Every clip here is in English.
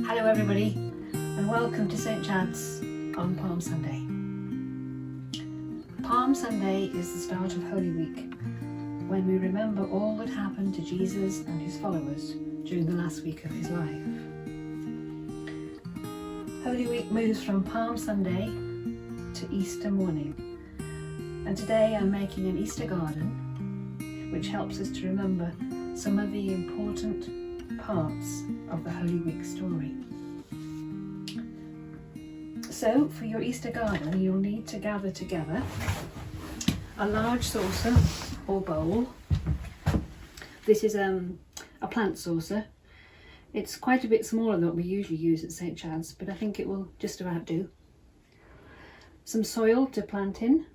Hello everybody and welcome to St. Chad's on Palm Sunday. Palm Sunday is the start of Holy Week, when we remember all that happened to Jesus and his followers during the last week of his life. Holy Week moves from Palm Sunday to Easter morning, and today I'm making an Easter garden which helps us to remember some of the important parts of the Holy Week story. So for your Easter garden you'll need to gather together a large saucer or bowl. This is a plant saucer. It's quite a bit smaller than what we usually use at St. Chad's, but I think it will just about do. Some soil to plant in,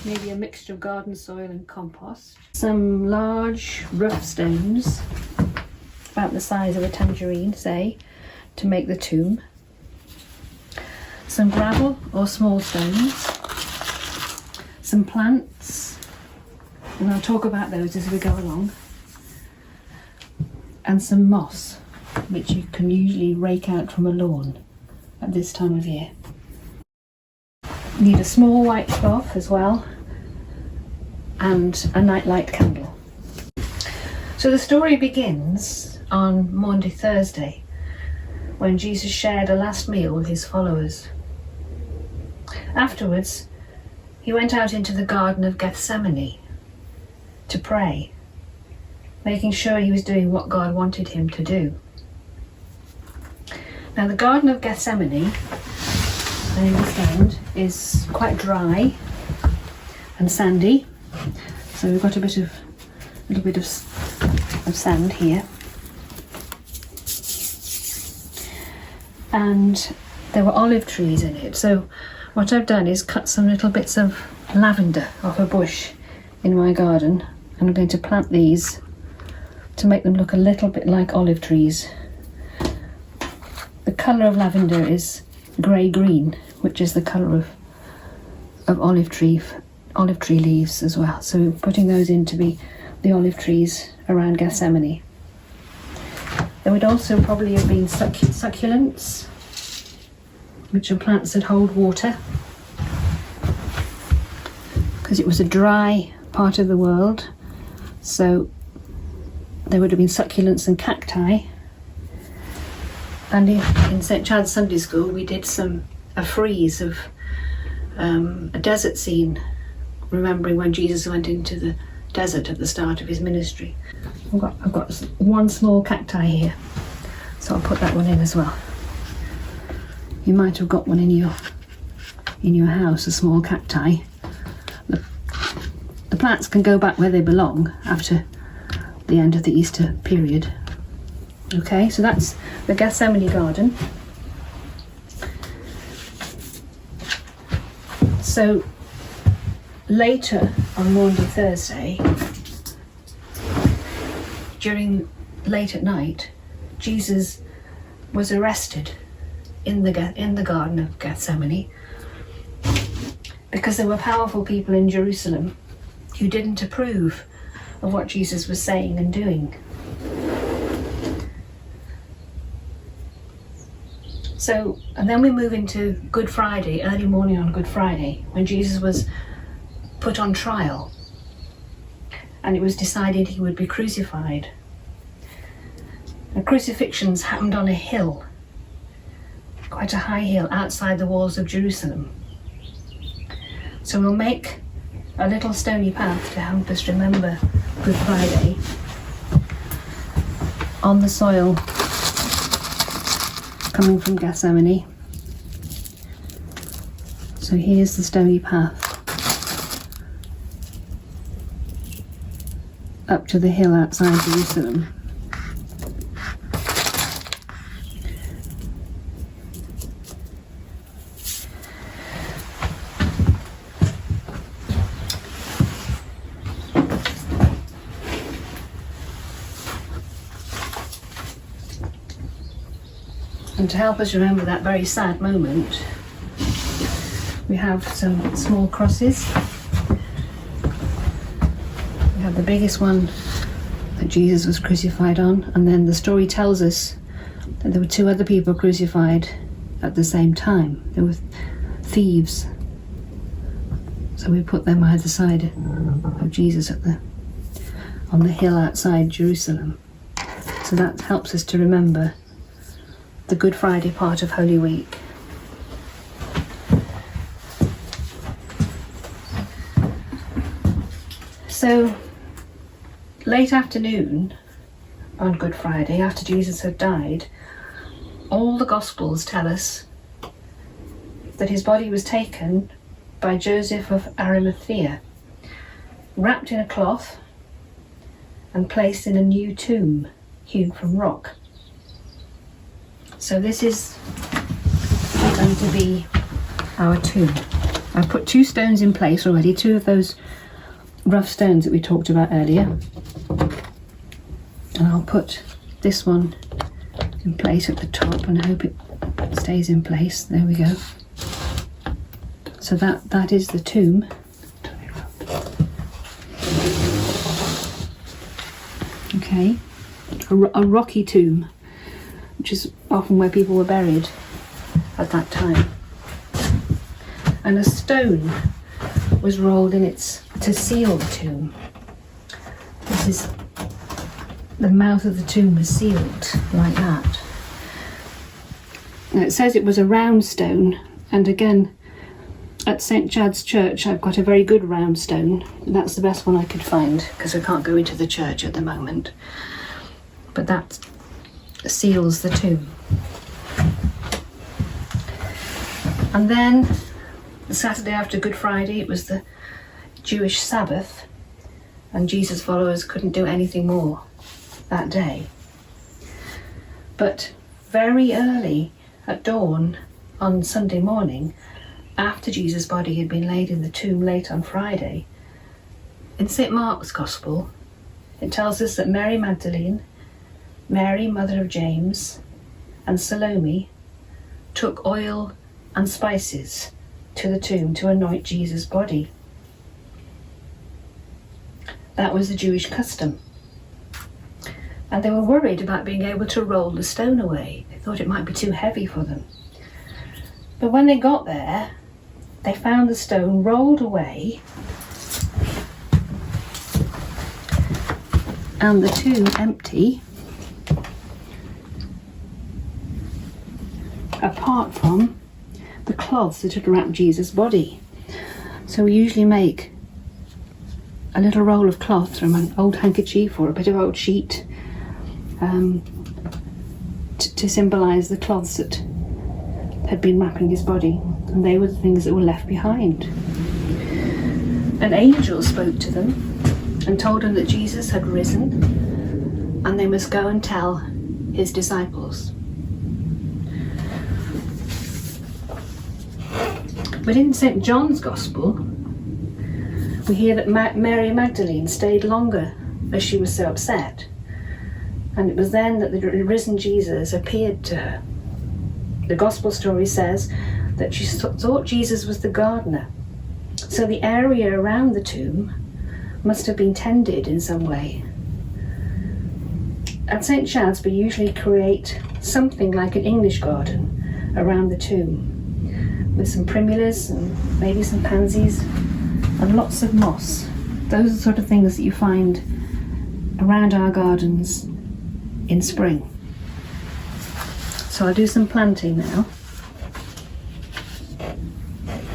maybe a mixture of garden soil and compost. Some large rough stones, about the size of a tangerine, say, to make the tomb. Some gravel or small stones. Some plants, and I'll talk about those as we go along. And some moss, which you can usually rake out from a lawn at this time of year. You need a small white cloth as well, and a nightlight candle. So the story begins on Maundy Thursday, when Jesus shared a last meal with his followers. Afterwards, he went out into the Garden of Gethsemane to pray, making sure he was doing what God wanted him to do. Now the Garden of Gethsemane, I understand, is quite dry and sandy. So we've got a little bit of sand here. And there were olive trees in it. So what I've done is cut some little bits of lavender off a bush in my garden, and I'm going to plant these to make them look a little bit like olive trees. The colour of lavender is grey-green, which is the colour of olive tree leaves as well. So we're putting those in to be the olive trees around Gethsemane. There would also probably have been succulents, which are plants that hold water, because it was a dry part of the world. So there would have been succulents and cacti. And in St. Chad's Sunday School we did a frieze of a desert scene, remembering when Jesus went into the desert at the start of his ministry. I've got one small cacti here, so I'll put that one in as well. You might have got one in your house, a small cacti. The plants can go back where they belong after the end of the Easter period. Okay, so that's the Gethsemane garden. So later on Maundy Thursday, late at night, Jesus was arrested in the Garden of Gethsemane because there were powerful people in Jerusalem who didn't approve of what Jesus was saying and doing. So, and then we move into Good Friday, early morning on Good Friday, when Jesus was put on trial and it was decided he would be crucified. The crucifixions happened on a hill, quite a high hill outside the walls of Jerusalem. So we'll make a little stony path to help us remember Good Friday on the soil coming from Gethsemane. So here's the stony path up to the hill outside Jerusalem. And to help us remember that very sad moment, we have some small crosses. We have the biggest one that Jesus was crucified on, and then the story tells us And there were 2 other people crucified at the same time. They were thieves. So we put them either side of Jesus on the hill outside Jerusalem. So that helps us to remember the Good Friday part of Holy Week. So late afternoon on Good Friday, after Jesus had died, all the Gospels tell us that his body was taken by Joseph of Arimathea, wrapped in a cloth and placed in a new tomb hewn from rock. So this is going to be our tomb. I've put 2 stones in place already, 2 of those rough stones that we talked about earlier. And I'll put this one in place at the top and hope it stays in place. There we go. So that is the tomb. Okay, a rocky tomb, which is often where people were buried at that time. And a stone was rolled in to seal the tomb. This is the mouth of the tomb was sealed like that. Now it says it was a round stone, and again at St Chad's Church I've got a very good round stone. That's the best one I could find because I can't go into the church at the moment. But that seals the tomb. And then the Saturday after Good Friday, it was the Jewish Sabbath, and Jesus' followers couldn't do anything more that day. But very early at dawn on Sunday morning, after Jesus' body had been laid in the tomb late on Friday, in St Mark's Gospel, it tells us that Mary Magdalene, Mary, mother of James, and Salome took oil and spices to the tomb to anoint Jesus' body. That was the Jewish custom. And they were worried about being able to roll the stone away. They thought it might be too heavy for them. But when they got there, they found the stone rolled away and the tomb empty, apart from the cloths that had wrapped Jesus' body. So we usually make a little roll of cloth from an old handkerchief or a bit of old sheet to symbolise the cloths that had been wrapping his body, and they were the things that were left behind. An angel spoke to them and told them that Jesus had risen and they must go and tell his disciples. But in St John's Gospel, we hear that Mary Magdalene stayed longer as she was so upset, and it was then that the risen Jesus appeared to her. The Gospel story says that she thought Jesus was the gardener, so the area around the tomb must have been tended in some way. At St Chad's we usually create something like an English garden around the tomb, with some primulas and maybe some pansies and lots of moss. Those are the sort of things that you find around our gardens in spring. So I'll do some planting now.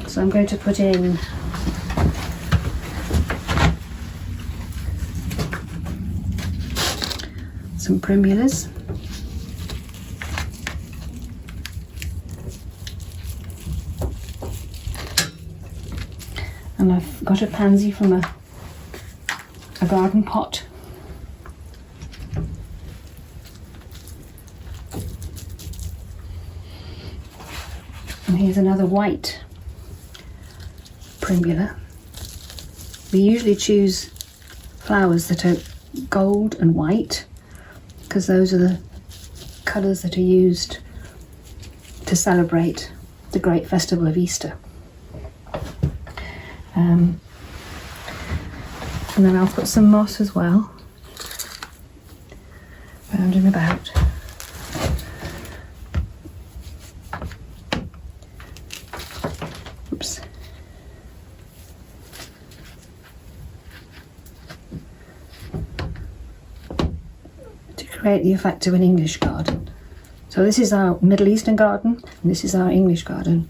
So I'm going to put in some primulas. And I've got a pansy from a garden pot. And here's another white primula. We usually choose flowers that are gold and white because those are the colours that are used to celebrate the great festival of Easter. And then I'll put some moss as well round and about. Oops. To create the effect of an English garden. So this is our Middle Eastern garden, and this is our English garden.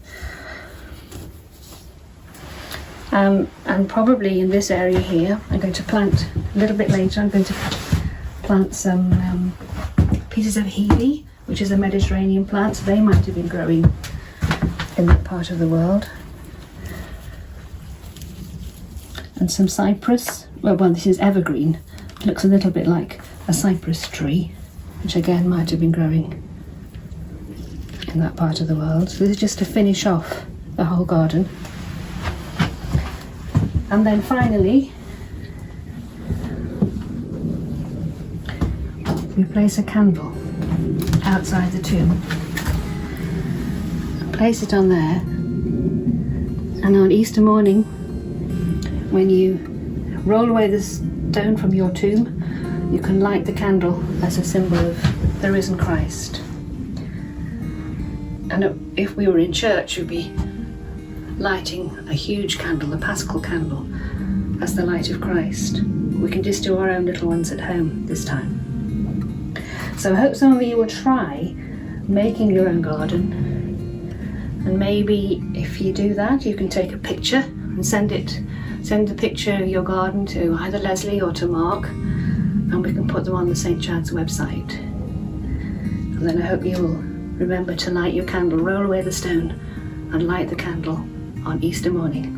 And probably in this area here, I'm going to plant, a little bit later, I'm going to plant some pieces of hebe, which is a Mediterranean plant, so they might have been growing in that part of the world. And some cypress, well this is evergreen, it looks a little bit like a cypress tree, which again might have been growing in that part of the world. So this is just to finish off the whole garden. And then finally, we place a candle outside the tomb. Place it on there, and on Easter morning, when you roll away the stone from your tomb, you can light the candle as a symbol of the risen Christ. And if we were in church, we'd be lighting a huge candle, the Paschal candle, as the light of Christ. We can just do our own little ones at home this time. So I hope some of you will try making your own garden, and maybe if you do that, you can take a picture and send the picture of your garden to either Leslie or to Mark, and we can put them on the St. Chad's website. And then I hope you will remember to light your candle, roll away the stone and light the candle on Easter morning.